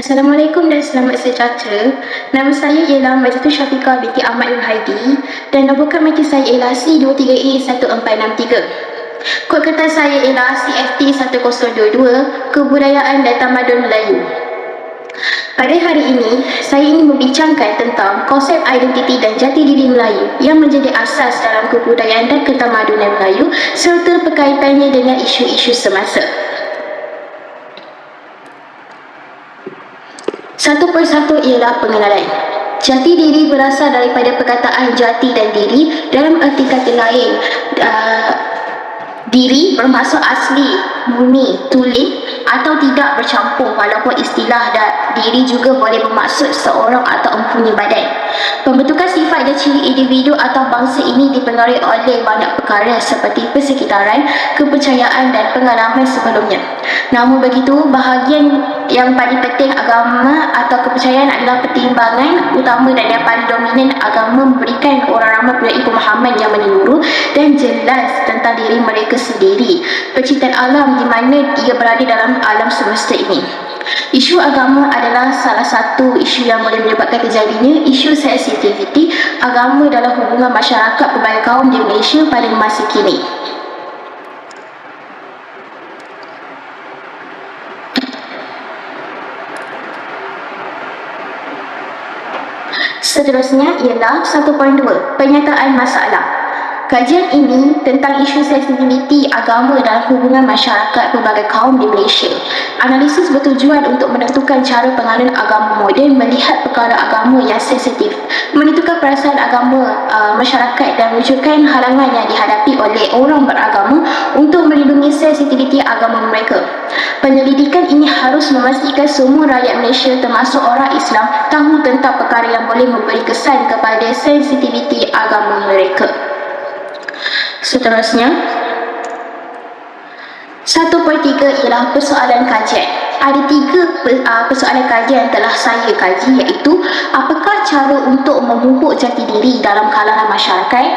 Assalamualaikum dan selamat sejahtera. Nama saya ialah Majidul Syafiqah binti Ahmad Nurhaidi dan nombor kamera saya ialah C23E1463. Kod kertas saya ialah CFT1022 Kebudayaan dan Tamadun Melayu. Pada hari ini, saya ingin membincangkan tentang konsep identiti dan jati diri Melayu yang menjadi asas dalam kebudayaan dan ketamadunan Melayu serta berkaitannya dengan isu-isu semasa. Satu persatu ialah pengenalan. Jati diri berasal daripada perkataan jati dan diri. Dalam erti kata lain, diri bermaksud asli, murni, tulen atau tidak bercampur, walaupun istilah diri juga boleh bermaksud seorang atau mempunyai badan. Pembentukan sifat dan ciri individu atau bangsa ini dipengaruhi oleh banyak perkara seperti persekitaran, kepercayaan dan pengalaman sebelumnya. Namun begitu, bahagian yang paling penting agama atau kepercayaan adalah pertimbangan utama dan yang paling dominan. Agama memberikan orang ramai mempunyai pemahaman yang menyeluruh dan jelas tentang diri mereka sendiri, penciptaan alam di mana ia berada dalam alam semesta ini. Isu agama adalah salah satu isu yang boleh menyebabkan terjadinya isu sensitiviti agama dalam hubungan masyarakat pelbagai kaum di Malaysia pada masa kini. Seterusnya ialah 1.2 Penyataan masalah. Kajian ini tentang isu sensitiviti agama dalam hubungan masyarakat pelbagai kaum di Malaysia. Analisis bertujuan untuk menentukan cara penganut agama moden melihat perkara agama yang sensitif, menentukan perasaan agama masyarakat dan wujudkan halangan yang dihadapi oleh orang beragama untuk melindungi sensitiviti agama mereka. Penyelidikan ini harus memastikan semua rakyat Malaysia termasuk orang Islam tahu tentang perkara yang boleh memberi kesan kepada sensitiviti agama mereka. Seterusnya, 1.3 ialah persoalan kajian. Ada 3 persoalan kajian yang telah saya kaji, iaitu apakah cara untuk memupuk jati diri dalam kalangan masyarakat.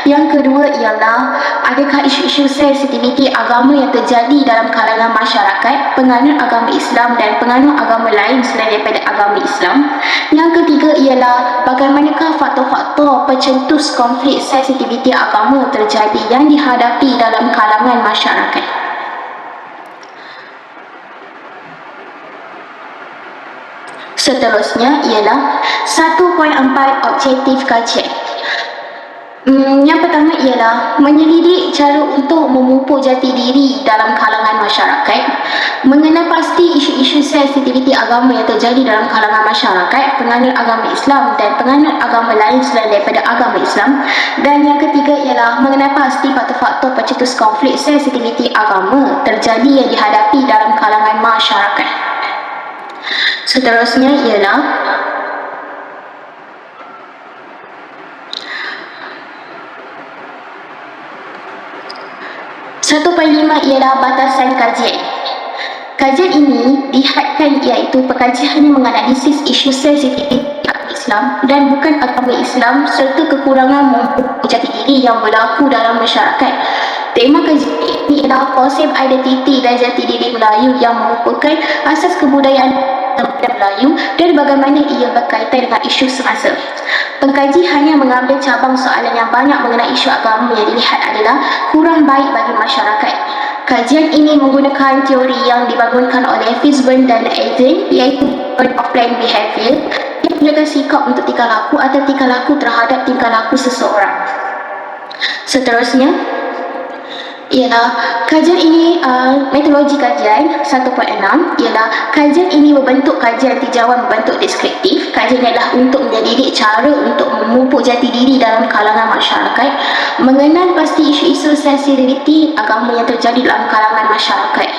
Yang kedua ialah adakah isu-isu sensitiviti agama yang terjadi dalam kalangan masyarakat penganut agama Islam dan penganut agama lain selain daripada agama Islam. Yang ketiga ialah bagaimanakah faktor-faktor pencetus konflik sensitiviti agama terjadi yang dihadapi dalam kalangan masyarakat. Seterusnya ialah 1.4 objektif kajian. Yang pertama ialah menyelidik cara untuk memupuk jati diri dalam kalangan masyarakat, mengenal pasti isu-isu sensitiviti agama yang terjadi dalam kalangan masyarakat penganut agama Islam dan penganut agama lain selain daripada agama Islam. Dan yang ketiga ialah mengenal pasti faktor-faktor pencetus konflik sensitiviti agama terjadi yang dihadapi dalam kalangan masyarakat. Seterusnya ialah 1.5 ialah batasan kajian. Kajian ini dihadkan iaitu pekajian yang menganalisis isu sensitif Islam dan bukan agama Islam serta kekurangan memupuk jati diri yang berlaku dalam masyarakat. Tema kajian ini ialah konsep identiti dan jati diri Melayu yang merupakan asas kebudayaan Melayu dan bagaimana ia berkaitan dengan isu semasa. Pengkaji hanya mengambil cabang soalan yang banyak mengenai isu agama yang dilihat adalah kurang baik bagi masyarakat. Kajian ini menggunakan teori yang dibangunkan oleh Fishburne dan Eisen, iaitu offline behavior yang menunjukkan sikap untuk tingkah laku atau tingkah laku terhadap tingkah laku seseorang. Seterusnya ialah kajian ini, metodologi kajian 1.6 ialah kajian ini membentuk kajian tinjauan berbentuk deskriptif. Kajian adalah untuk menyelidik cara untuk memupuk jati diri dalam kalangan masyarakat, mengenal pasti isu-isu sensitiviti agama yang terjadi dalam kalangan masyarakat.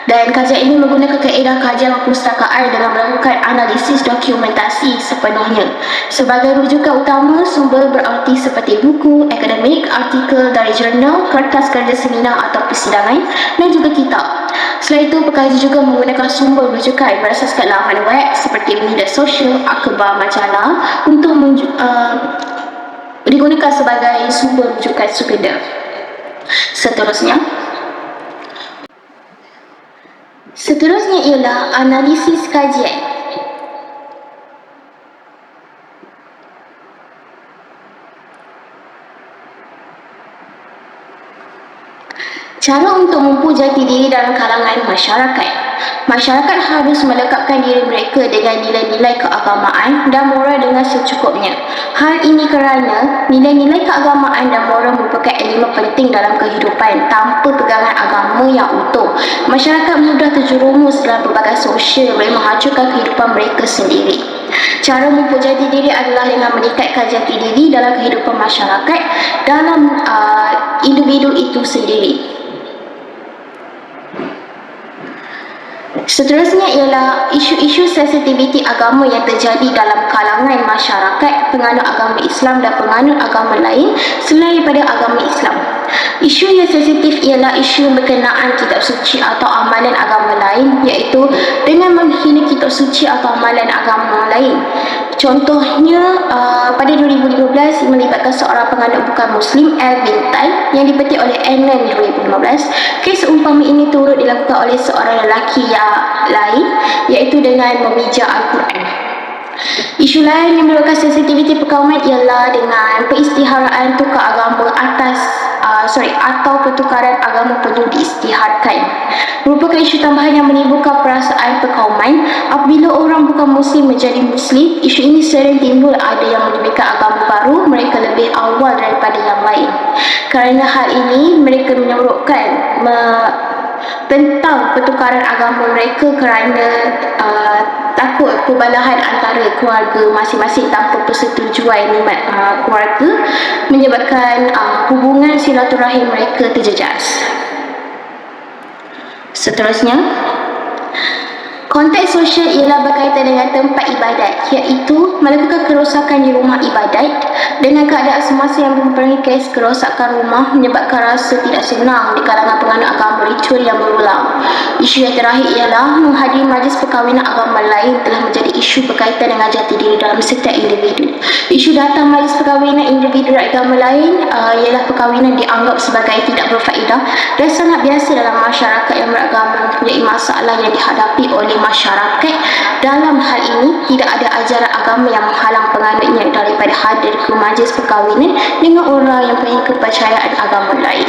Dan kajian ini menggunakan kaedah kajian perpustakaan dengan melakukan analisis dokumentasi sepenuhnya. Sebagai rujukan utama, sumber berarti seperti buku, akademik, artikel dari jurnal, kertas kerja seminar atau persidangan dan juga kitab. Selain itu, pekaji juga menggunakan sumber rujukan berasaskan laman web seperti media sosial, akhbar, majalah untuk digunakan sebagai sumber rujukan sekunder. Seterusnya, Seterusnya ialah analisis kajian. Cara untuk memupuk jati diri dalam kalangan masyarakat. Masyarakat harus melekapkan diri mereka dengan nilai-nilai keagamaan dan moral dengan secukupnya. Hal ini kerana nilai-nilai keagamaan dan moral merupakan elemen penting dalam kehidupan. Tanpa pegangan agama yang utuh, masyarakat mudah terjerumus dalam pelbagai sosial yang boleh menghancurkan kehidupan mereka sendiri. Cara memupuk jati diri adalah dengan meningkatkan jati diri dalam kehidupan masyarakat dalam individu itu sendiri. Seterusnya ialah isu-isu sensitiviti agama yang terjadi dalam kalangan masyarakat penganut agama Islam dan penganut agama lain selain daripada agama Islam. Isu yang sensitif ialah isu berkenaan kitab suci atau amalan agama lain, iaitu dengan menghina kitab suci atau amalan agama lain. Contohnya, pada 2015 melibatkan seorang penganut bukan Muslim, Alvin Tan, yang dipetik oleh Annan 2015. Kes umpama ini turut dilakukan oleh seorang lelaki yang lain, iaitu dengan memijak Al-Quran. Isu lain yang merupakan sensitiviti perkauman ialah dengan peristiharaan tukar agama atau pertukaran agama perlu diisytiharkan. Merupakan isu tambahan yang menimbulkan perasaan perkauman. Apabila orang bukan Muslim menjadi Muslim, isu ini sering timbul. Ada yang menyebutkan agama baru, mereka lebih awal daripada yang lain. Kerana hal ini, mereka menyorokkan tentang pertukaran agama mereka kerana takut perbalahan antara keluarga masing-masing tanpa persetujuan keluarga, menyebabkan hubungan silaturahim mereka terjejas. Seterusnya, konteks sosial ialah berkaitan dengan tempat ibadat, iaitu melakukan kerosakan di rumah ibadat. Dengan keadaan semasa yang mempengaruhi kes kerosakan rumah menyebabkan rasa tidak senang di kalangan penganut agama ritual yang berulang. Isu yang terakhir ialah menghadiri majlis perkahwinan agama lain telah menjadi isu berkaitan dengan jati diri dalam setiap individu. Isu datang majlis perkahwinan individu agama lain ialah perkahwinan dianggap sebagai tidak berfaedah dan sangat biasa dalam masyarakat yang beragama mempunyai masalah yang dihadapi oleh masyarakat. Dalam hal ini, tidak ada ajaran agama yang menghalang penganutnya daripada hadir ke majlis perkahwinan dengan orang yang mempunyai kepercayaan agama lain.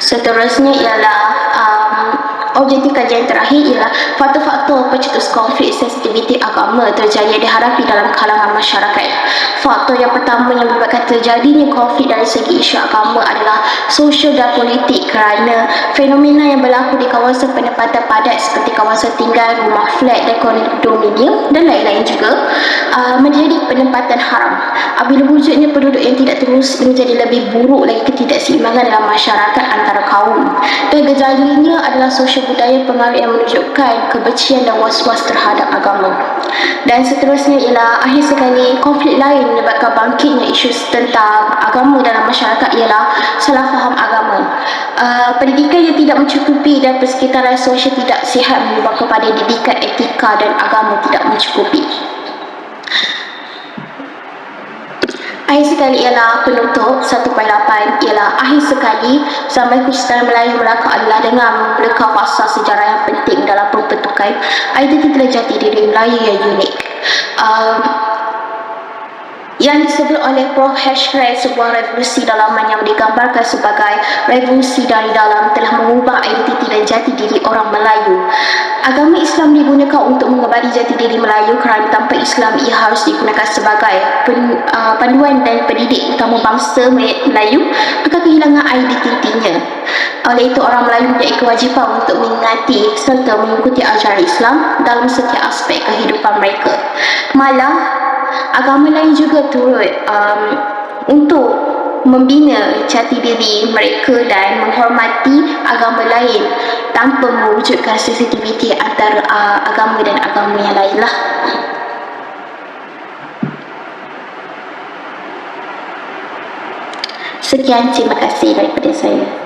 Seterusnya ialah objektif kajian terakhir ialah faktor-faktor pencetus konflik sensitiviti agama terjadi yang dihadapi dalam kalangan masyarakat. Faktor yang pertama yang menyebabkan terjadinya konflik dari segi isu agama adalah sosial dan politik, kerana fenomena yang berlaku di kawasan penempatan padat seperti kawasan tinggal, rumah flat dan kondominium dan lain-lain juga menjadi penempatan haram. Apabila wujudnya penduduk yang tidak terus menjadi lebih buruk lagi ketidakseimbangan dalam masyarakat antara kaum. Dan gejalanya adalah sosial budaya pengaruh yang menunjukkan kebencian dan was-was terhadap agama. Dan seterusnya ialah akhir sekali konflik lain menyebabkan bangkitnya isu tentang agama dalam masyarakat ialah salah faham agama. Pendidikan yang tidak mencukupi dan persekitaran sosial tidak sihat menyebabkan kepada didikan etika dan agama tidak mencukupi. Akhir sekali ialah penutup 1.8 ialah akhir sekali zaman Kristen Melayu Melaka adalah dengan mereka fasa sejarah yang penting dalam pembentukan identiti jati diri Melayu yang unik. Yang disebut oleh Prof. Hashred sebuah revolusi dalaman yang digambarkan sebagai revolusi dari dalam telah mengubah identiti dan jati diri orang Melayu. Agama Islam digunakan untuk mengabadi jati diri Melayu kerana tanpa Islam ia harus digunakan sebagai panduan dan pendidik utama bangsa Melayu akan kehilangan identitinya. Oleh itu, orang Melayu mempunyai kewajipan untuk mengingati serta mengikuti ajaran Islam dalam setiap aspek kehidupan mereka. Malah, agama lain juga turut untuk membina jati diri mereka dan menghormati agama lain tanpa mewujudkan sensitiviti antara agama dan agama yang lainlah. Sekian, terima kasih daripada saya.